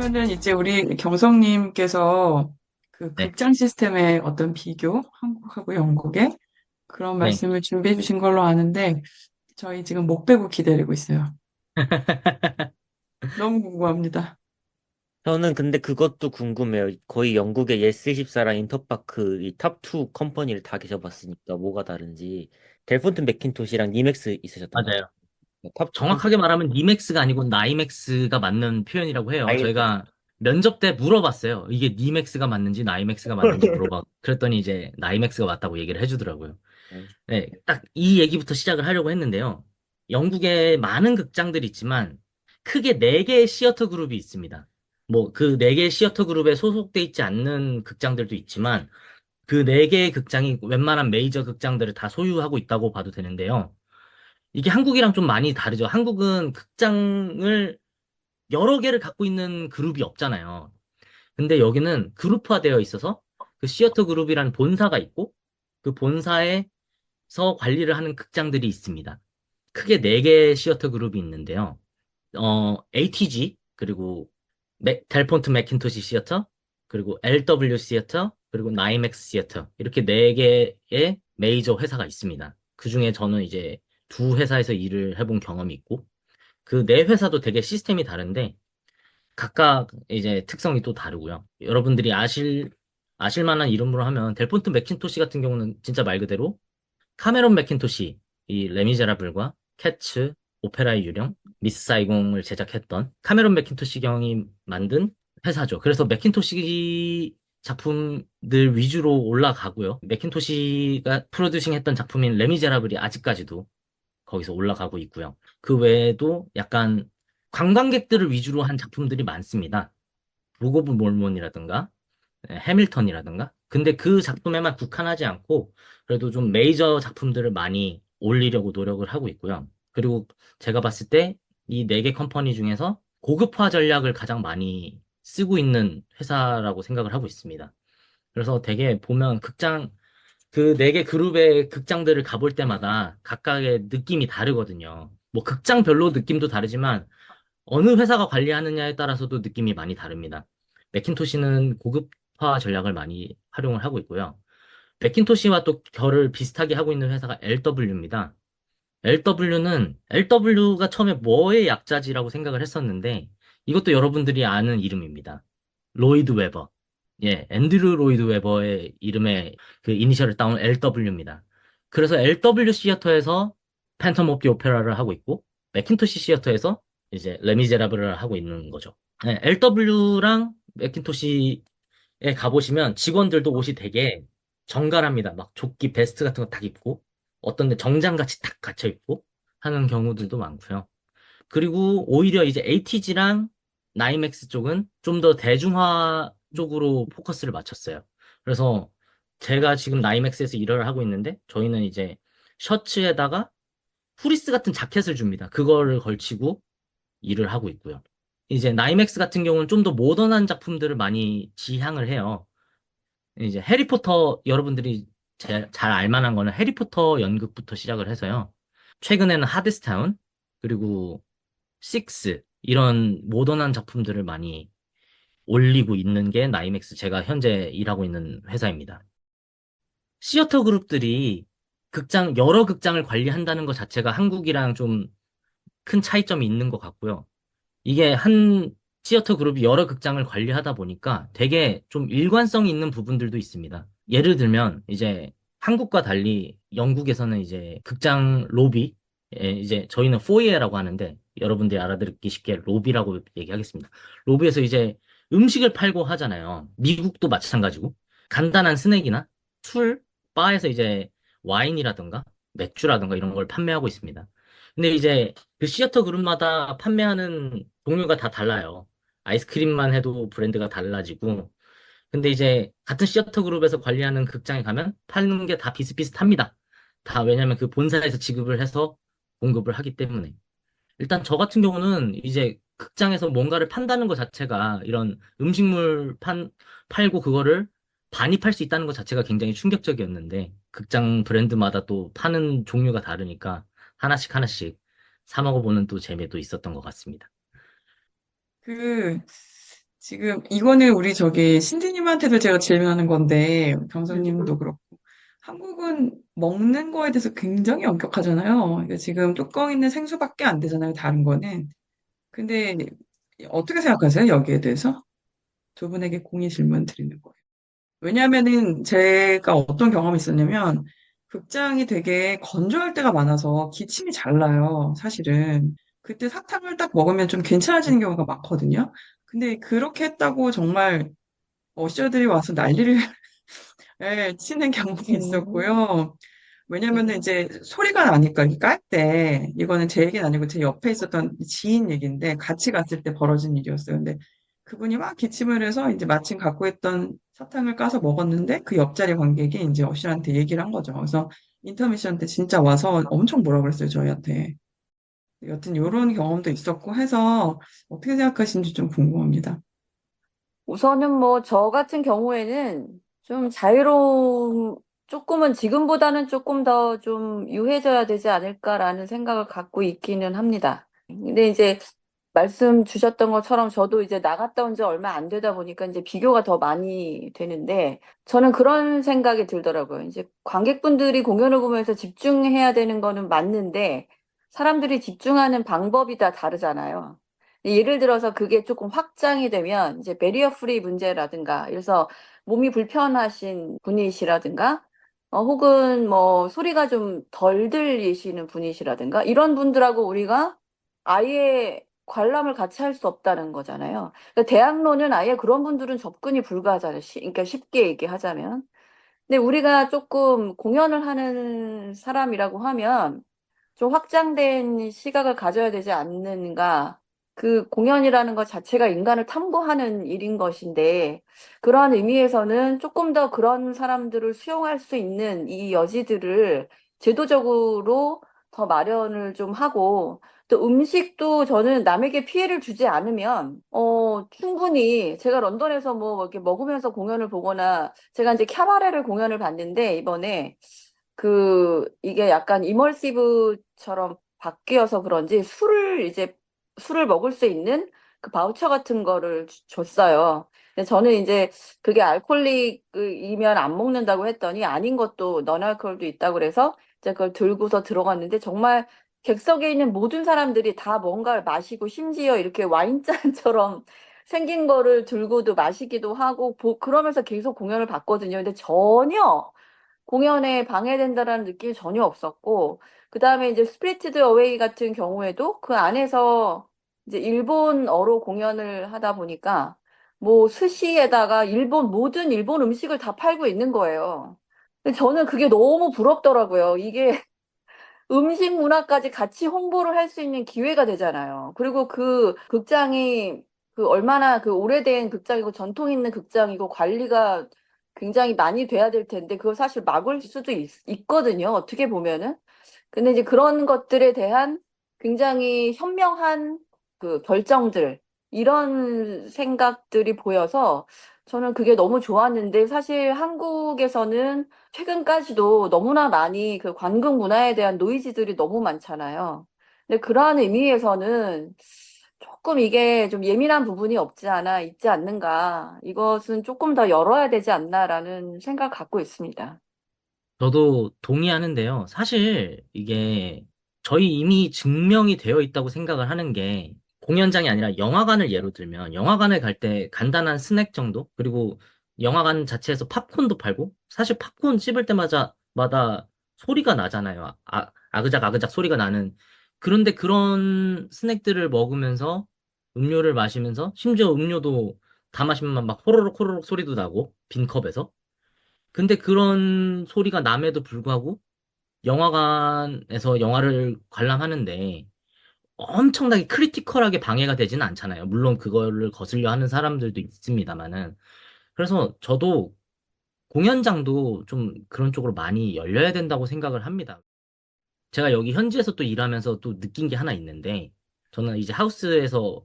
그러면은 이제 우리 경성님께서 그 네, 극장 시스템의 어떤 비교, 한국하고 영국의 그런 네. 말씀을 준비해 주신 걸로 아는데, 저희 지금 목 빼고 기다리고 있어요. 너무 궁금합니다. 저는 근데 그것도 궁금해요. 거의 영국의 예스24랑 인터파크 이 탑2 컴퍼니를 다 계셔봤으니까 뭐가 다른지. 델폰트 맥킨토시랑 니맥스 있으셨던 것 맞아요. 같아요. 탑2 정확하게 컴퍼니. 말하면 니맥스가 아니고 나이맥스가 맞는 표현이라고 해요. 알겠어요. 저희가 면접 때 물어봤어요. 이게 니맥스가 맞는지 나이맥스가 맞는지 그랬더니 이제 나이맥스가 맞다고 얘기를 해주더라고요. 네, 딱 이 얘기부터 시작을 하려고 했는데요. 영국에 많은 극장들이 있지만 크게 네개의 시어터 그룹이 있습니다. 뭐 그 네개의 시어터 그룹에 소속돼 있지 않는 극장들도 있지만 그 네개의 극장이 웬만한 메이저 극장들을 다 소유하고 있다고 봐도 되는데요. 이게 한국이랑 좀 많이 다르죠. 한국은 극장을 여러 개를 갖고 있는 그룹이 없잖아요. 근데 여기는 그룹화되어 있어서 그 시어터 그룹이라는 본사가 있고 그 본사에서 관리를 하는 극장들이 있습니다. 크게 네 개의 시어터 그룹이 있는데요. ATG, 그리고 델폰트 맥킨토시 시어터, 그리고 LW 시어터, 그리고 나이맥스 시어터. 이렇게 네 개의 메이저 회사가 있습니다. 그중에 저는 이제 두 회사에서 일을 해본 경험이 있고, 그 네 회사도 되게 시스템이 다른데, 각각 이제 특성이 또 다르고요. 여러분들이 아실 만한 이름으로 하면, 델폰트 맥킨토시 같은 경우는 진짜 말 그대로 카메론 맥킨토시, 이 레미제라블과 캐츠, 오페라의 유령, 미스 사이공을 제작했던 카메론 맥킨토시 경이 만든 회사죠. 그래서 맥킨토시 작품들 위주로 올라가고요. 맥킨토시가 프로듀싱 했던 작품인 레미제라블이 아직까지도 거기서 올라가고 있고요. 그 외에도 약간 관광객들을 위주로 한 작품들이 많습니다. 북 오브 몰몬이라든가 해밀턴이라든가. 근데 그 작품에만 국한하지 않고 그래도 좀 메이저 작품들을 많이 올리려고 노력을 하고 있고요. 그리고 제가 봤을 때 이 네 개 컴퍼니 중에서 고급화 전략을 가장 많이 쓰고 있는 회사라고 생각을 하고 있습니다. 그래서 되게 보면 그 네 개 그룹의 극장들을 가볼 때마다 각각의 느낌이 다르거든요. 뭐 극장별로 느낌도 다르지만 어느 회사가 관리하느냐에 따라서도 느낌이 많이 다릅니다. 맥킨토시는 고급화 전략을 많이 활용을 하고 있고요. 맥킨토시와 또 결을 비슷하게 하고 있는 회사가 LW입니다. LW가 처음에 뭐의 약자지라고 생각을 했었는데 이것도 여러분들이 아는 이름입니다. 로이드 웨버. 예, 앤드류 로이드 웨버의 이름의 그 이니셜을 따온 LW입니다. 그래서 LW 시어터에서 팬텀 오브 디 오페라를 하고 있고 맥킨토시 시어터에서 이제 레미제라블을 하고 있는 거죠. 네, LW랑 맥킨토시에 가보시면 직원들도 옷이 되게 정갈합니다. 막 조끼 베스트 같은 거 딱 입고 어떤 데 정장같이 딱 갇혀 입고 하는 경우들도 많고요. 그리고 오히려 이제 ATG랑 나이맥스 쪽은 좀 더 대중화 쪽으로 포커스를 맞췄어요. 그래서 제가 지금 나이맥스에서 일을 하고 있는데 저희는 이제 셔츠에다가 후리스 같은 자켓을 줍니다. 그거를 걸치고 일을 하고 있고요. 이제 나이맥스 같은 경우는 좀 더 모던한 작품들을 많이 지향을 해요. 이제 해리포터 여러분들이 잘 알만한 거는 해리포터 연극부터 시작을 해서요. 최근에는 하데스타운 그리고 식스 이런 모던한 작품들을 많이 올리고 있는 게 나이맥스 제가 현재 일하고 있는 회사입니다. 시어터 그룹들이 여러 극장을 관리한다는 것 자체가 한국이랑 좀 큰 차이점이 있는 것 같고요. 이게 한 시어터 그룹이 여러 극장을 관리하다 보니까 되게 좀 일관성이 있는 부분들도 있습니다. 예를 들면 이제 한국과 달리 영국에서는 이제 극장 로비, 이제 저희는 포이에라고 하는데 여러분들이 알아듣기 쉽게 로비라고 얘기하겠습니다. 로비에서 이제 음식을 팔고 하잖아요. 미국도 마찬가지고 간단한 스낵이나 술, 바에서 이제 와인이라든가 맥주라든가 이런 걸 판매하고 있습니다. 근데 이제 그 시어터 그룹마다 판매하는 종류가 다 달라요. 아이스크림만 해도 브랜드가 달라지고. 근데 이제 같은 시어터 그룹에서 관리하는 극장에 가면 파는 게 다 비슷비슷합니다. 다 왜냐면 그 본사에서 지급을 해서 공급을 하기 때문에. 일단 저 같은 경우는 이제 극장에서 뭔가를 판다는 것 자체가 이런 팔고 그거를 반입할 수 있다는 것 자체가 굉장히 충격적이었는데 극장 브랜드마다 또 파는 종류가 다르니까 하나씩 하나씩 사 먹어보는 또 재미도 있었던 것 같습니다. 그 지금 이거는 우리 저기 신디님한테도 제가 질문하는 건데 네. 경선님도 그렇고 한국은 먹는 거에 대해서 굉장히 엄격하잖아요. 그러니까 지금 뚜껑 있는 생수밖에 안 되잖아요. 다른 거는. 근데 어떻게 생각하세요? 여기에 대해서? 두 분에게 공의 질문 드리는 거예요. 왜냐하면은 제가 어떤 경험이 있었냐면 극장이 되게 건조할 때가 많아서 기침이 잘 나요. 사실은. 그때 사탕을 딱 먹으면 좀 괜찮아지는 경우가 많거든요. 근데 그렇게 했다고 정말 어셔들이 와서 난리를 예, 치는 경우가 있었고요. 왜냐면은 이제 소리가 나니까 이렇게 깔 때, 이거는 제 얘기는 아니고 제 옆에 있었던 지인 얘기인데 같이 갔을 때 벌어진 일이었어요. 근데 그분이 막 기침을 해서 이제 마침 갖고 있던 사탕을 까서 먹었는데 그 옆자리 관객이 이제 어시한테 얘기를 한 거죠. 그래서 인터미션 때 진짜 와서 엄청 뭐라 그랬어요, 저희한테. 여튼 이런 경험도 있었고 해서 어떻게 생각하시는지 좀 궁금합니다. 우선은 뭐 저 같은 경우에는 좀 자유로움, 조금은 지금보다는 조금 더 좀 유해져야 되지 않을까라는 생각을 갖고 있기는 합니다. 근데 이제 말씀 주셨던 것처럼 저도 이제 나갔다 온 지 얼마 안 되다 보니까 이제 비교가 더 많이 되는데 저는 그런 생각이 들더라고요. 이제 관객분들이 공연을 보면서 집중해야 되는 거는 맞는데 사람들이 집중하는 방법이 다 다르잖아요. 예를 들어서 그게 조금 확장이 되면 이제 베리어 프리 문제라든가 그래서 몸이 불편하신 분이시라든가 혹은 뭐 소리가 좀 덜 들리시는 분이시라든가 이런 분들하고 우리가 아예 관람을 같이 할 수 없다는 거잖아요. 그러니까 대학로는 아예 그런 분들은 접근이 불가하잖아요. 그러니까 쉽게 얘기하자면. 근데 우리가 조금 공연을 하는 사람이라고 하면 좀 확장된 시각을 가져야 되지 않는가. 그 공연이라는 것 자체가 인간을 탐구하는 일인 것인데, 그러한 의미에서는 조금 더 그런 사람들을 수용할 수 있는 이 여지들을 제도적으로 더 마련을 좀 하고, 또 음식도 저는 남에게 피해를 주지 않으면, 충분히 제가 런던에서 뭐 이렇게 먹으면서 공연을 보거나, 제가 이제 캬바레를 공연을 봤는데, 이번에 이게 약간 이멀시브처럼 바뀌어서 그런지 술을 먹을 수 있는 그 바우처 같은 거를 줬어요. 근데 저는 이제 그게 알코올릭이면 안 먹는다고 했더니 아닌 것도 너알코올도 있다고 그래서 이제 그걸 들고서 들어갔는데 정말 객석에 있는 모든 사람들이 다 뭔가를 마시고 심지어 이렇게 와인잔처럼 생긴 거를 들고도 마시기도 하고 그러면서 계속 공연을 봤거든요. 근데 전혀 공연에 방해된다라는 느낌이 전혀 없었고, 그 다음에 이제 스피리티드 어웨이 같은 경우에도 그 안에서 이제 일본어로 공연을 하다 보니까 뭐 스시에다가 모든 일본 음식을 다 팔고 있는 거예요. 근데 저는 그게 너무 부럽더라고요. 이게 음식 문화까지 같이 홍보를 할 수 있는 기회가 되잖아요. 그리고 그 극장이 얼마나 오래된 극장이고 전통 있는 극장이고 관리가 굉장히 많이 돼야 될 텐데 그걸 사실 막을 수도 있거든요. 어떻게 보면은. 근데 이제 그런 것들에 대한 굉장히 현명한 결정들, 이런 생각들이 보여서 저는 그게 너무 좋았는데 사실 한국에서는 최근까지도 너무나 많이 그 관극 문화에 대한 노이즈들이 너무 많잖아요. 근데 그러한 의미에서는 조금 이게 좀 예민한 부분이 있지 않는가. 이것은 조금 더 열어야 되지 않나라는 생각을 갖고 있습니다. 저도 동의하는데요. 사실 이게 저희 이미 증명이 되어 있다고 생각을 하는 게 공연장이 아니라 영화관을 예로 들면 영화관을 갈 때 간단한 스낵 정도? 그리고 영화관 자체에서 팝콘도 팔고 사실 팝콘 씹을 때마다 소리가 나잖아요. 아그작 아그작 소리가 나는. 그런데 그런 스낵들을 먹으면서 음료를 마시면서 심지어 음료도 다 마시면 막 호로록 호로록 소리도 나고 빈 컵에서. 근데 그런 소리가 남에도 불구하고 영화관에서 영화를 관람하는데 엄청나게 크리티컬하게 방해가 되지는 않잖아요. 물론 그거를 거슬려 하는 사람들도 있습니다만은. 그래서 저도 공연장도 좀 그런 쪽으로 많이 열려야 된다고 생각을 합니다. 제가 여기 현지에서 또 일하면서 또 느낀 게 하나 있는데 저는 이제 하우스에서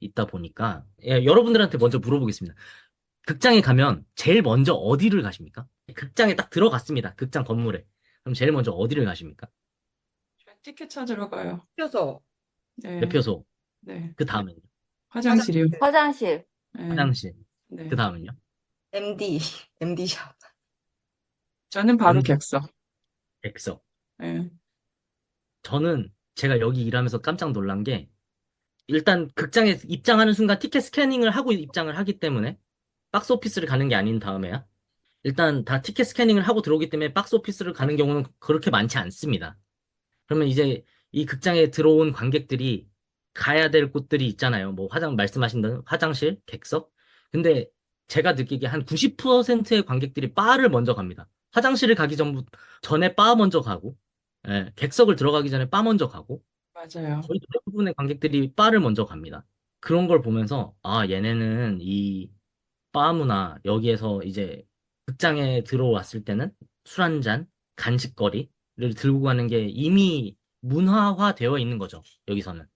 있다 보니까 여러분들한테 먼저 물어보겠습니다. 극장에 가면 제일 먼저 어디를 가십니까? 극장에 딱 들어갔습니다. 극장 건물에. 그럼 제일 먼저 어디를 가십니까? 티켓 찾으러 가요. 껴서 네, 매표소. 네. 그 다음에. 화장실이요. 화장실. 네. 화장실. 그 네. 다음은요? MD, MD샵. 저는 바로 MD, 객석. 객석. 네. 저는 제가 여기 일하면서 깜짝 놀란 게 일단 극장에 입장하는 순간 티켓 스캐닝을 하고 입장을 하기 때문에 박스 오피스를 가는 게 아닌 다음에야 일단 다 티켓 스캐닝을 하고 들어오기 때문에 박스 오피스를 가는 경우는 그렇게 많지 않습니다. 그러면 이제 이 극장에 들어온 관객들이 가야 될 곳들이 있잖아요. 뭐 말씀하신 대로 화장실, 객석. 근데 제가 느끼기에 한 90%의 관객들이 바를 먼저 갑니다. 화장실을 가기 전에 바 먼저 가고, 예, 객석을 들어가기 전에 바 먼저 가고, 맞아요. 거의 대부분의 관객들이 바를 먼저 갑니다. 그런 걸 보면서, 아, 얘네는 이 바 문화, 여기에서 이제 극장에 들어왔을 때는 술 한 잔, 간식거리를 들고 가는 게 이미 문화화되어 있는 거죠, 여기서는.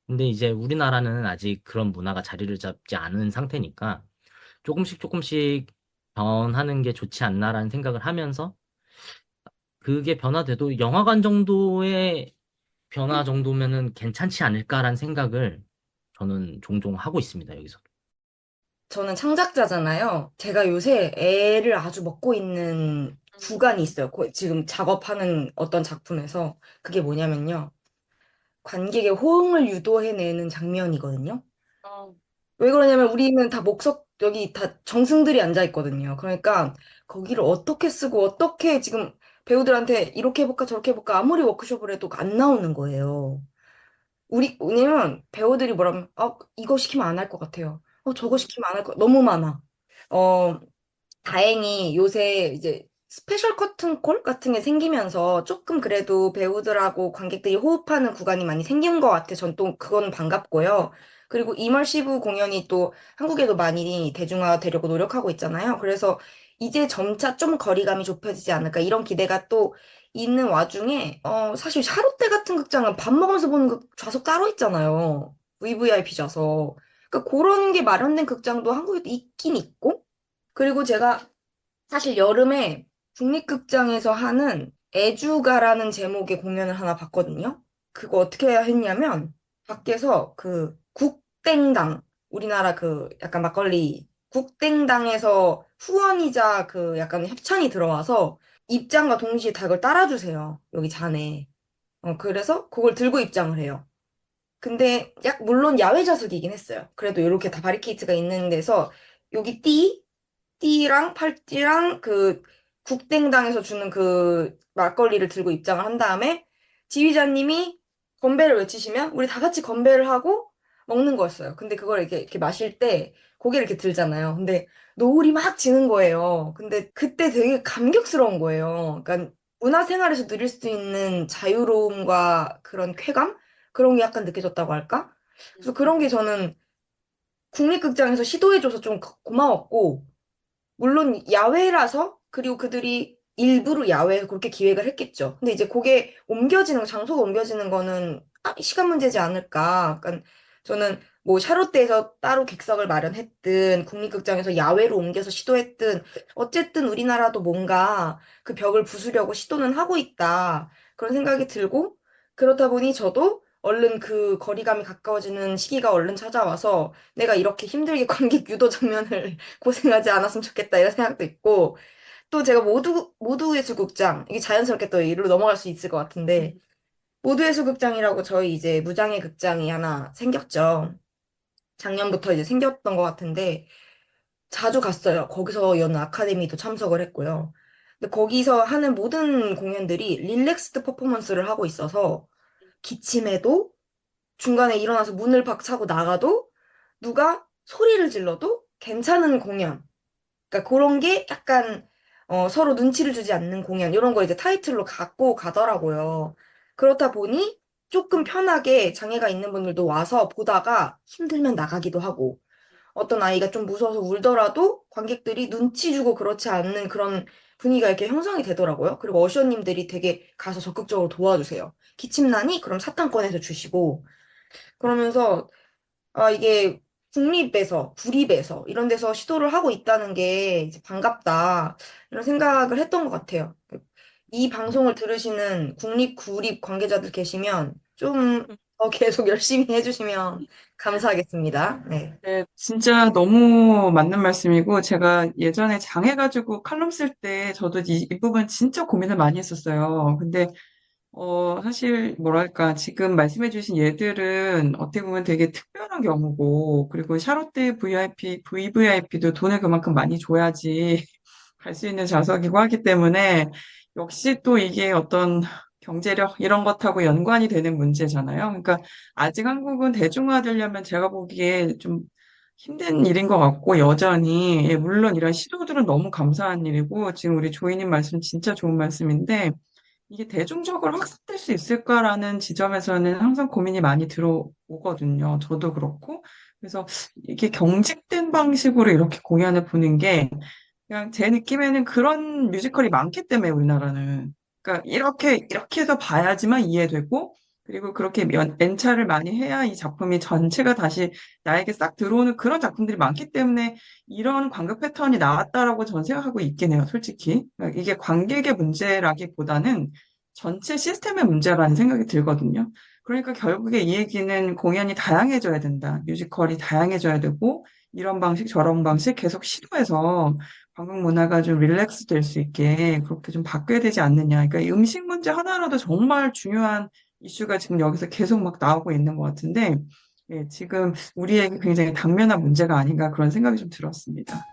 근데 이제 우리나라는 아직 그런 문화가 자리를 잡지 않은 상태니까 조금씩 조금씩 변하는 게 좋지 않나라는 생각을 하면서 그게 변화돼도 영화관 정도의 변화 정도면은 괜찮지 않을까라는 생각을 저는 종종 하고 있습니다, 여기서. 저는 창작자잖아요. 제가 요새 애를 아주 먹고 있는 구간이 있어요. 지금 작업하는 어떤 작품에서. 그게 뭐냐면요. 관객의 호응을 유도해내는 장면이거든요. 어, 왜 그러냐면 우리는 다 여기 다 정승들이 앉아 있거든요. 그러니까 거기를 어떻게 쓰고 어떻게 지금 배우들한테 이렇게 해볼까 저렇게 해볼까 아무리 워크숍을 해도 안 나오는 거예요. 왜냐면 배우들이 뭐라면, 이거 시키면 안 할 것 같아요. 저거 시키면 안 할 것, 너무 많아. 어, 다행히 요새 이제 스페셜 커튼콜 같은 게 생기면서 조금 그래도 배우들하고 관객들이 호흡하는 구간이 많이 생긴 것 같아요. 전 또 그건 반갑고요. 그리고 이멀시브 공연이 또 한국에도 많이 대중화되려고 노력하고 있잖아요. 그래서 이제 점차 좀 거리감이 좁혀지지 않을까 이런 기대가 또 있는 와중에 사실 샤롯데 같은 극장은 밥 먹으면서 보는 좌석 따로 있잖아요. VVIP 좌석. 그러니까 그런 게 마련된 극장도 한국에도 있긴 있고 그리고 제가 사실 여름에 국립극장에서 하는 애주가라는 제목의 공연을 하나 봤거든요. 그거 어떻게 해야 했냐면 밖에서 그 국땡당 우리나라 그 약간 막걸리 국땡당에서 후원이자 그 약간 협찬이 들어와서 입장과 동시에 다 그걸 따라주세요. 여기 잔에. 그래서 그걸 들고 입장을 해요. 근데 물론 야외 좌석이긴 했어요. 그래도 이렇게 다 바리케이트가 있는 데서 여기 띠랑 팔찌랑 그 국땡당에서 주는 그 막걸리를 들고 입장을 한 다음에 지휘자님이 건배를 외치시면 우리 다 같이 건배를 하고 먹는 거였어요. 근데 그걸 이렇게 마실 때 고개를 이렇게 들잖아요. 근데 노을이 막 지는 거예요. 근데 그때 되게 감격스러운 거예요. 그러니까 문화생활에서 누릴 수 있는 자유로움과 그런 쾌감? 그런 게 약간 느껴졌다고 할까? 그래서 그런 게 저는 국립극장에서 시도해줘서 좀 고마웠고 물론 야외라서 그리고 그들이 일부러 야외에서 그렇게 기획을 했겠죠. 근데 이제 그게 장소가 옮겨지는 거는 시간 문제지 않을까. 그러니까 저는 뭐 샤롯대에서 따로 객석을 마련했든 국립극장에서 야외로 옮겨서 시도했든 어쨌든 우리나라도 뭔가 그 벽을 부수려고 시도는 하고 있다. 그런 생각이 들고 그렇다 보니 저도 얼른 그 거리감이 가까워지는 시기가 얼른 찾아와서 내가 이렇게 힘들게 관객 유도 장면을 고생하지 않았으면 좋겠다 이런 생각도 있고 또 제가 모두예술극장 이게 자연스럽게 또 이리로 넘어갈 수 있을 것 같은데 모두예술극장이라고 저희 이제 무장의 극장이 하나 생겼죠. 작년부터 이제 생겼던 것 같은데 자주 갔어요. 거기서 여는 아카데미도 참석을 했고요. 근데 거기서 하는 모든 공연들이 릴렉스드 퍼포먼스를 하고 있어서 기침해도 중간에 일어나서 문을 박차고 나가도 누가 소리를 질러도 괜찮은 공연. 그러니까 그런 게 약간 서로 눈치를 주지 않는 공연 이런 거 이제 타이틀로 갖고 가더라고요. 그렇다 보니 조금 편하게 장애가 있는 분들도 와서 보다가 힘들면 나가기도 하고 어떤 아이가 좀 무서워서 울더라도 관객들이 눈치 주고 그렇지 않는 그런 분위기가 이렇게 형성이 되더라고요. 그리고 어셔님들이 되게 가서 적극적으로 도와주세요. 기침나니? 그럼 사탕 꺼내서 주시고 그러면서 이게 구립에서 이런 데서 시도를 하고 있다는 게 이제 반갑다 이런 생각을 했던 것 같아요. 이 방송을 들으시는 국립, 구립 관계자들 계시면 좀 계속 열심히 해주시면 감사하겠습니다. 네. 네, 진짜 너무 맞는 말씀이고, 제가 예전에 장해가지고 칼럼 쓸 때 저도 이 부분 진짜 고민을 많이 했었어요. 근데 사실, 뭐랄까, 지금 말씀해주신 얘들은 어떻게 보면 되게 특별한 경우고, 그리고 샤롯대 VIP, VVIP도 돈을 그만큼 많이 줘야지 갈 수 있는 좌석이고 하기 때문에, 역시 또 이게 어떤 경제력, 이런 것하고 연관이 되는 문제잖아요. 그러니까, 아직 한국은 대중화되려면 제가 보기에 좀 힘든 일인 것 같고, 여전히, 예, 물론 이런 시도들은 너무 감사한 일이고, 지금 우리 조이님 말씀 진짜 좋은 말씀인데, 이게 대중적으로 확산될 수 있을까라는 지점에서는 항상 고민이 많이 들어오거든요. 저도 그렇고. 그래서 이게 경직된 방식으로 이렇게 공연을 보는 게 그냥 제 느낌에는 그런 뮤지컬이 많기 때문에 우리나라는. 그러니까 이렇게 해서 봐야지만 이해되고 그리고 그렇게 연차를 많이 해야 이 작품이 전체가 다시 나에게 싹 들어오는 그런 작품들이 많기 때문에 이런 관객 패턴이 나왔다라고 저는 생각하고 있긴 해요, 솔직히. 그러니까 이게 관객의 문제라기보다는 전체 시스템의 문제라는 생각이 들거든요. 그러니까 결국에 이 얘기는 공연이 다양해져야 된다. 뮤지컬이 다양해져야 되고, 이런 방식, 저런 방식 계속 시도해서 관객 문화가 좀 릴렉스 될 수 있게 그렇게 좀 바뀌어야 되지 않느냐. 그러니까 이 음식 문제 하나라도 정말 중요한 이슈가 지금 여기서 계속 막 나오고 있는 것 같은데, 예, 지금 우리에게 굉장히 당면한 문제가 아닌가 그런 생각이 좀 들었습니다.